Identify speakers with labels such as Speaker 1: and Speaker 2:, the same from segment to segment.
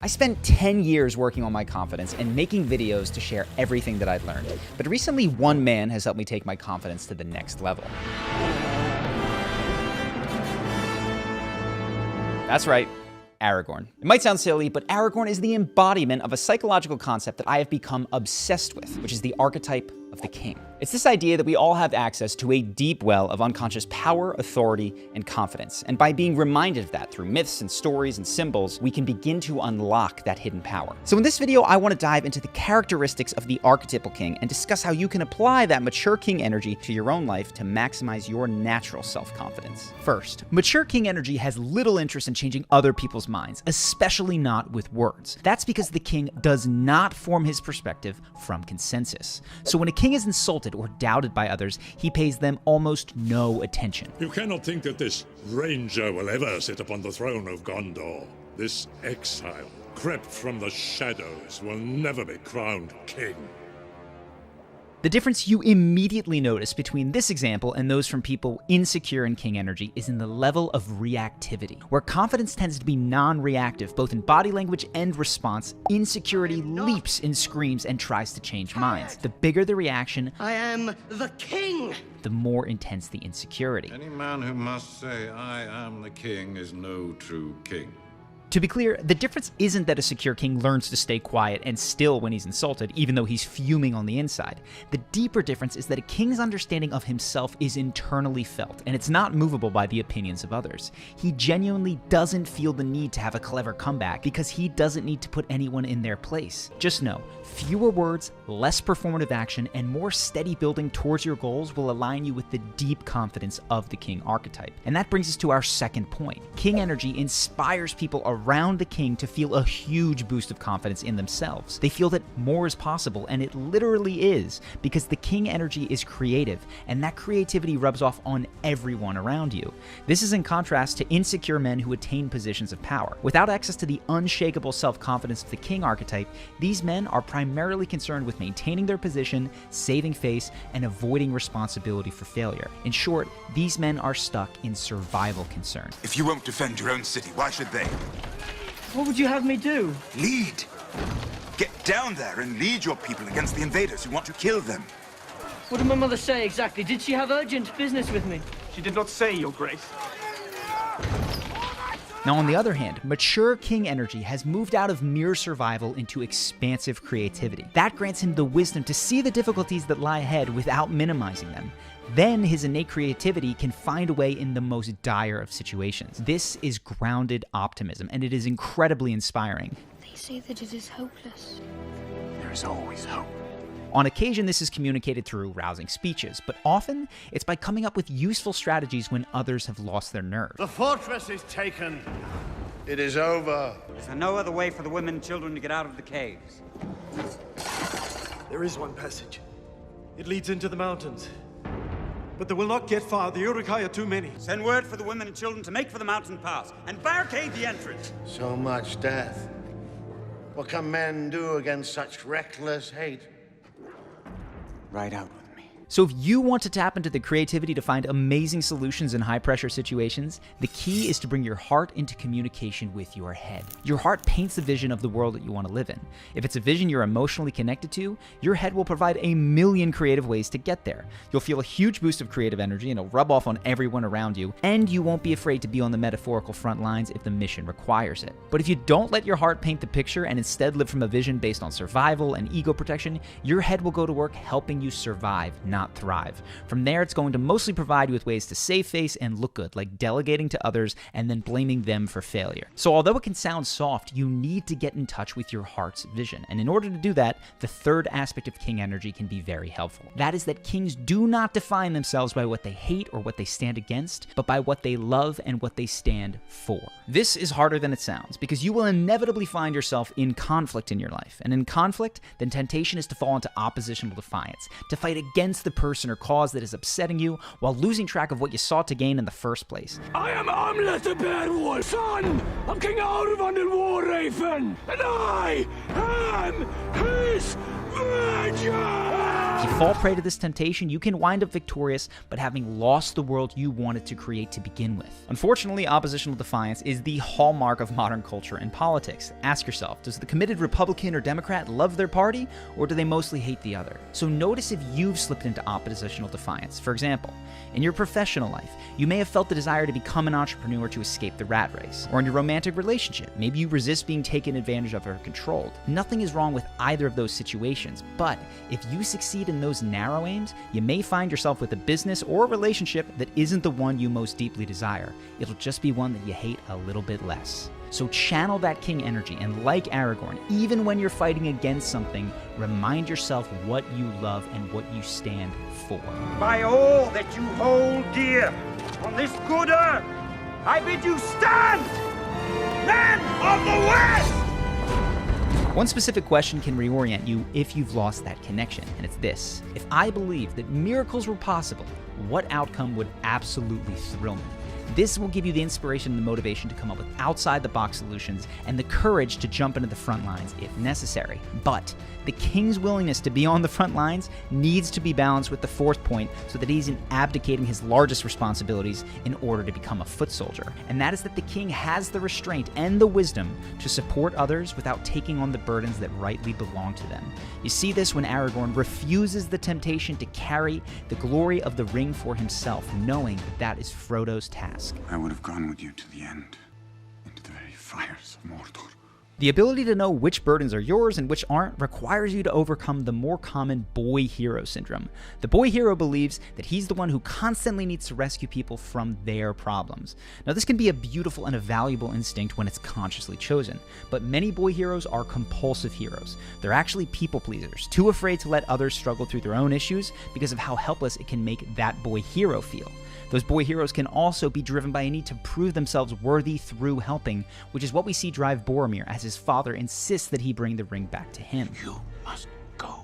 Speaker 1: I spent 10 years working on my confidence and making videos to share everything that I'd learned. But recently, one man has helped me take my confidence to the next level. That's right, Aragorn. It might sound silly, but Aragorn is the embodiment of a psychological concept that I have become obsessed with, which is the archetype of the king. It's this idea that we all have access to a deep well of unconscious power, authority, and confidence. And by being reminded of that through myths and stories and symbols, we can begin to unlock that hidden power. So in this video, I want to dive into the characteristics of the archetypal king and discuss how you can apply that mature king energy to your own life to maximize your natural self-confidence. First, mature king energy has little interest in changing other people's minds, especially not with words. That's because the king does not form his perspective from consensus. So when a king is insulted or doubted by others, he pays them almost no attention.
Speaker 2: You cannot think that this ranger will ever sit upon the throne of Gondor. This exile, crept from the shadows, will never be crowned king.
Speaker 1: The difference you immediately notice between this example and those from people insecure in king energy is in the level of reactivity. Where confidence tends to be non-reactive, both in body language and response, insecurity leaps and screams and tries to change minds. The bigger the reaction,
Speaker 3: I am the king!
Speaker 1: The more intense the insecurity.
Speaker 4: Any man who must say, I am the king, is no true king.
Speaker 1: To be clear, the difference isn't that a secure king learns to stay quiet and still when he's insulted, even though he's fuming on the inside. The deeper difference is that a king's understanding of himself is internally felt, and it's not movable by the opinions of others. He genuinely doesn't feel the need to have a clever comeback because he doesn't need to put anyone in their place. Just know, fewer words, less performative action, and more steady building towards your goals will align you with the deep confidence of the king archetype. And that brings us to our second point. King energy inspires people around the king to feel a huge boost of confidence in themselves. They feel that more is possible, and it literally is, because the king energy is creative, and that creativity rubs off on everyone around you. This is in contrast to insecure men who attain positions of power. Without access to the unshakable self-confidence of the king archetype, these men are primarily concerned with maintaining their position, saving face, and avoiding responsibility for failure. In short, these men are stuck in survival concern.
Speaker 5: If you won't defend your own city, why should they?
Speaker 3: What would you have me do?
Speaker 5: Lead. Get down there and lead your people against the invaders who want to kill them.
Speaker 3: What did my mother say exactly? Did she have urgent business with me?
Speaker 6: She did not say, Your Grace.
Speaker 1: Now, on the other hand, mature king energy has moved out of mere survival into expansive creativity. That grants him the wisdom to see the difficulties that lie ahead without minimizing them. Then his innate creativity can find a way in the most dire of situations. This is grounded optimism, and it is incredibly inspiring.
Speaker 7: They say that it is hopeless.
Speaker 5: There is always hope.
Speaker 1: On occasion, this is communicated through rousing speeches, but often it's by coming up with useful strategies when others have lost their nerve.
Speaker 8: The fortress is taken. It is over.
Speaker 9: Is there no other way for the women and children to get out of the caves?
Speaker 6: There is one passage. It leads into the mountains. But they will not get far. The Uruk-hai are too many.
Speaker 9: Send word for the women and children to make for the mountain pass and barricade the entrance.
Speaker 8: So much death. What can men do against such reckless hate?
Speaker 9: Ride out with me.
Speaker 1: So if you want to tap into the creativity to find amazing solutions in high-pressure situations, the key is to bring your heart into communication with your head. Your heart paints the vision of the world that you want to live in. If it's a vision you're emotionally connected to, your head will provide a million creative ways to get there. You'll feel a huge boost of creative energy, and it'll rub off on everyone around you, and you won't be afraid to be on the metaphorical front lines if the mission requires it. But if you don't let your heart paint the picture and instead live from a vision based on survival and ego protection, your head will go to work helping you survive, not thrive. From there, it's going to mostly provide you with ways to save face and look good, like delegating to others and then blaming them for failure. So although it can sound soft, you need to get in touch with your heart's vision. And in order to do that, the third aspect of king energy can be very helpful. That is that kings do not define themselves by what they hate or what they stand against, but by what they love and what they stand for. This is harder than it sounds, because you will inevitably find yourself in conflict in your life. And in conflict, the temptation is to fall into oppositional defiance, to fight against the person or cause that is upsetting you while losing track of what you sought to gain in the first place.
Speaker 10: I am Amlet the Beowulf, son of King Arvan and Warraven, and I am his virgin!
Speaker 1: If you fall prey to this temptation, you can wind up victorious, but having lost the world you wanted to create to begin with. Unfortunately, oppositional defiance is the hallmark of modern culture and politics. Ask yourself, does the committed Republican or Democrat love their party, or do they mostly hate the other? So notice if you've slipped into oppositional defiance. For example, in your professional life, you may have felt the desire to become an entrepreneur to escape the rat race. Or in your romantic relationship, maybe you resist being taken advantage of or controlled. Nothing is wrong with either of those situations, but if you succeed in those narrow aims, you may find yourself with a business or a relationship that isn't the one you most deeply desire. It'll just be one that you hate a little bit less. So channel that king energy, and like Aragorn, even when you're fighting against something, remind yourself what you love and what you stand for.
Speaker 9: By all that you hold dear on this good earth, I bid you stand, men of the West!
Speaker 1: One specific question can reorient you if you've lost that connection, and it's this. If I believed that miracles were possible, what outcome would absolutely thrill me? This will give you the inspiration and the motivation to come up with outside-the-box solutions and the courage to jump into the front lines if necessary. But the king's willingness to be on the front lines needs to be balanced with the fourth point so that he isn't abdicating his largest responsibilities in order to become a foot soldier. And that is that the king has the restraint and the wisdom to support others without taking on the burdens that rightly belong to them. You see this when Aragorn refuses the temptation to carry the glory of the ring for himself, knowing that that is Frodo's task.
Speaker 11: I would have gone with you to the end, into the very fires of Mordor.
Speaker 1: The ability to know which burdens are yours and which aren't requires you to overcome the more common boy hero syndrome. The boy hero believes that he's the one who constantly needs to rescue people from their problems. Now, this can be a beautiful and a valuable instinct when it's consciously chosen, but many boy heroes are compulsive heroes. They're actually people pleasers, too afraid to let others struggle through their own issues because of how helpless it can make that boy hero feel. Those boy heroes can also be driven by a need to prove themselves worthy through helping, which is what we see drive Boromir as his father insists that he bring the ring back to him.
Speaker 8: You must go.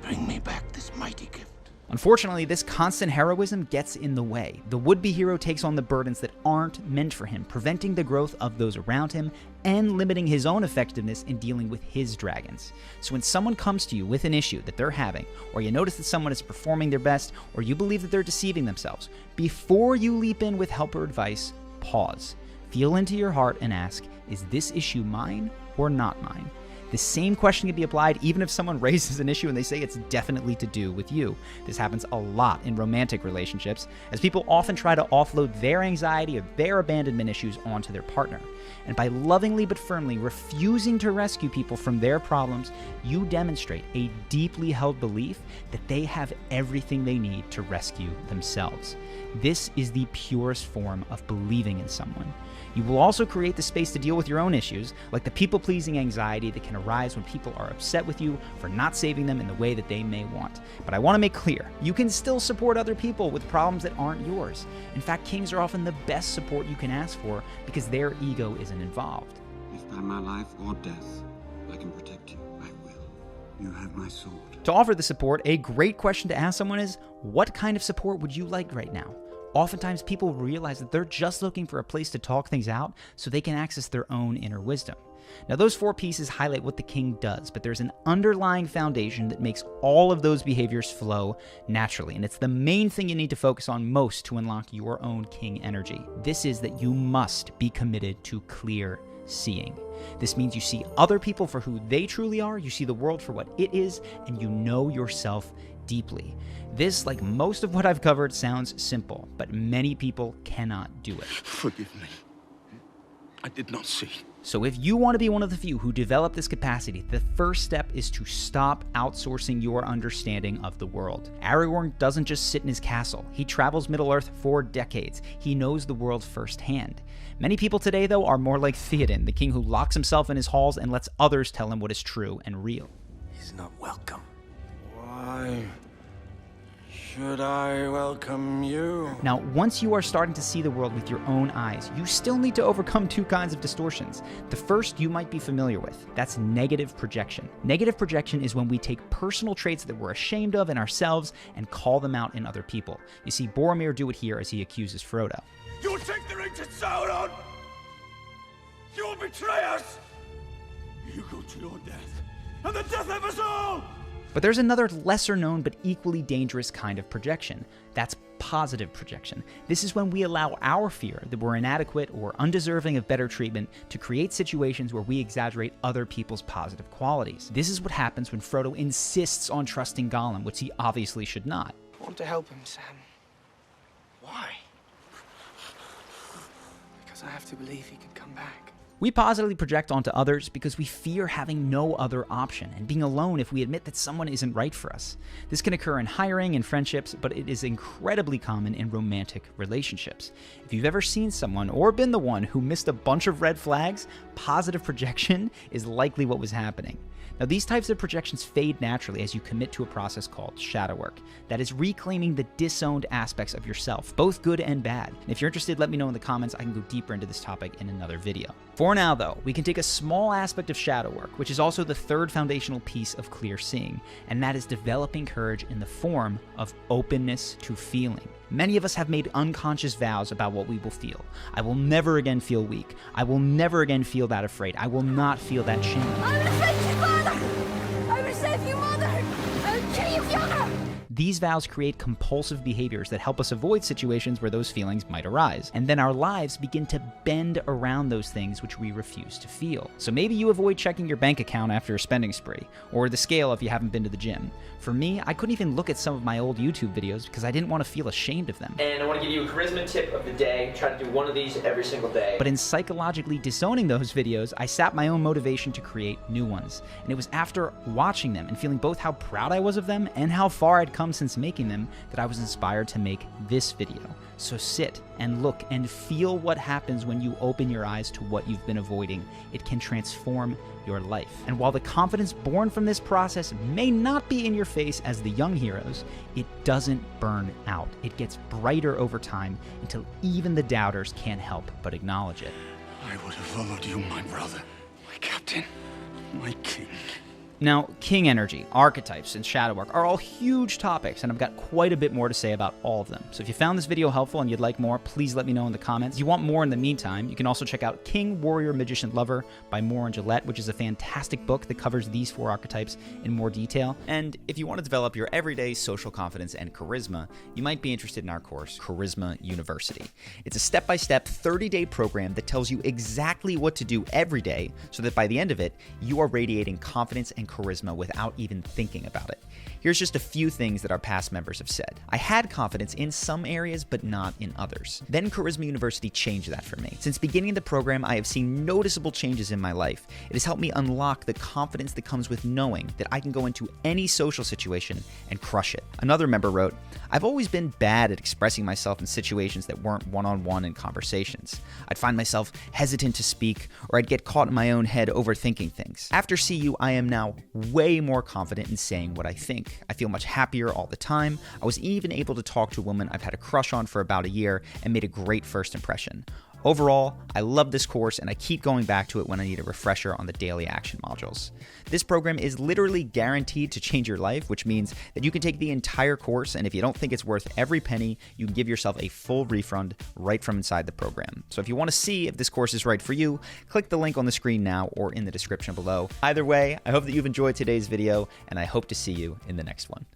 Speaker 8: Bring me back this mighty gift.
Speaker 1: Unfortunately, this constant heroism gets in the way. The would-be hero takes on the burdens that aren't meant for him, preventing the growth of those around him and limiting his own effectiveness in dealing with his dragons. So when someone comes to you with an issue that they're having, or you notice that someone is performing their best, or you believe that they're deceiving themselves, before you leap in with help or advice, pause. Feel into your heart and ask, is this issue mine or not mine? The same question can be applied even if someone raises an issue and they say it's definitely to do with you. This happens a lot in romantic relationships, as people often try to offload their anxiety or their abandonment issues onto their partner. And by lovingly but firmly refusing to rescue people from their problems, you demonstrate a deeply held belief that they have everything they need to rescue themselves. This is the purest form of believing in someone. You will also create the space to deal with your own issues, like the people-pleasing anxiety that can arise when people are upset with you for not saving them in the way that they may want. But I want to make clear, you can still support other people with problems that aren't yours. In fact, kings are often the best support you can ask for because their ego isn't involved.
Speaker 11: If by my life or death I can protect you, I will. You have my sword.
Speaker 1: To offer the support, a great question to ask someone is, what kind of support would you like right now? Oftentimes, people realize that they're just looking for a place to talk things out so they can access their own inner wisdom. Now, those 4 pieces highlight what the king does, but there's an underlying foundation that makes all of those behaviors flow naturally, and it's the main thing you need to focus on most to unlock your own king energy. This is that you must be committed to clear seeing. This means you see other people for who they truly are, you see the world for what it is, and you know yourself deeply. This, like most of what I've covered, sounds simple, but many people cannot do it.
Speaker 8: Forgive me. I did not see.
Speaker 1: So if you want to be one of the few who develop this capacity, the first step is to stop outsourcing your understanding of the world. Aragorn doesn't just sit in his castle. He travels Middle-earth for decades. He knows the world firsthand. Many people today, though, are more like Theoden, the king who locks himself in his halls and lets others tell him what is true and real.
Speaker 6: He's not welcome. Why should I welcome you?
Speaker 1: Now, once you are starting to see the world with your own eyes, you still need to overcome 2 kinds of distortions. The first you might be familiar with. That's negative projection. Negative projection is when we take personal traits that we're ashamed of in ourselves and call them out in other people. You see Boromir do it here as he accuses Frodo.
Speaker 10: You will take the ring to Sauron! You will betray us! You go to your death, and the death of us all!
Speaker 1: But there's another lesser known but equally dangerous kind of projection. That's positive projection. This is when we allow our fear that we're inadequate or undeserving of better treatment to create situations where we exaggerate other people's positive qualities. This is what happens when Frodo insists on trusting Gollum, which he obviously should not.
Speaker 12: I want to help him, Sam. Why? Because I have to believe he can come back.
Speaker 1: We positively project onto others because we fear having no other option and being alone if we admit that someone isn't right for us. This can occur in hiring and friendships, but it is incredibly common in romantic relationships. If you've ever seen someone or been the one who missed a bunch of red flags, positive projection is likely what was happening. Now, these types of projections fade naturally as you commit to a process called shadow work. That is reclaiming the disowned aspects of yourself, both good and bad. And if you're interested, let me know in the comments. I can go deeper into this topic in another video. For now, though, we can take a small aspect of shadow work, which is also the third foundational piece of clear seeing, and that is developing courage in the form of openness to feeling. Many of us have made unconscious vows about what we will feel. I will never again feel weak. I will never again feel that afraid. I will not feel that shame.
Speaker 13: I will save you, Father! I will save you, Mother! I will kill you, Fiona!
Speaker 1: These vows create compulsive behaviors that help us avoid situations where those feelings might arise. And then our lives begin to bend around those things which we refuse to feel. So maybe you avoid checking your bank account after a spending spree, or the scale if you haven't been to the gym. For me, I couldn't even look at some of my old YouTube videos because I didn't want to feel ashamed of them.
Speaker 14: And I want to give you a charisma tip of the day. Try to do one of these every single day.
Speaker 1: But in psychologically disowning those videos, I sapped my own motivation to create new ones. And it was after watching them and feeling both how proud I was of them and how far I'd come since making them that I was inspired to make this video. So sit and look and feel what happens when you open your eyes to what you've been avoiding. It can transform your life. And while the confidence born from this process may not be in your face as the young heroes, it doesn't burn out. It gets brighter over time until even the doubters can't help but acknowledge it.
Speaker 11: I would have followed you, my brother, my captain, my king.
Speaker 1: Now, king energy, archetypes, and shadow work are all huge topics, and I've got quite a bit more to say about all of them. So if you found this video helpful and you'd like more, please let me know in the comments. If you want more in the meantime, you can also check out King, Warrior, Magician, Lover by Moore and Gillette, which is a fantastic book that covers these 4 archetypes in more detail. And if you want to develop your everyday social confidence and charisma, you might be interested in our course, Charisma University. It's a step-by-step 30-day program that tells you exactly what to do every day so that by the end of it, you are radiating confidence and charisma without even thinking about it. Here's just a few things that our past members have said. I had confidence in some areas, but not in others. Then Charisma University changed that for me. Since beginning the program, I have seen noticeable changes in my life. It has helped me unlock the confidence that comes with knowing that I can go into any social situation and crush it. Another member wrote, I've always been bad at expressing myself in situations that weren't one-on-one in conversations. I'd find myself hesitant to speak, or I'd get caught in my own head overthinking things. After CU, I am now way more confident in saying what I think. I feel much happier all the time. I was even able to talk to a woman I've had a crush on for about a year and made a great first impression. Overall, I love this course and I keep going back to it when I need a refresher on the daily action modules. This program is literally guaranteed to change your life, which means that you can take the entire course, and if you don't think it's worth every penny, you can give yourself a full refund right from inside the program. So if you want to see if this course is right for you, click the link on the screen now or in the description below. Either way, I hope that you've enjoyed today's video, and I hope to see you in the next one.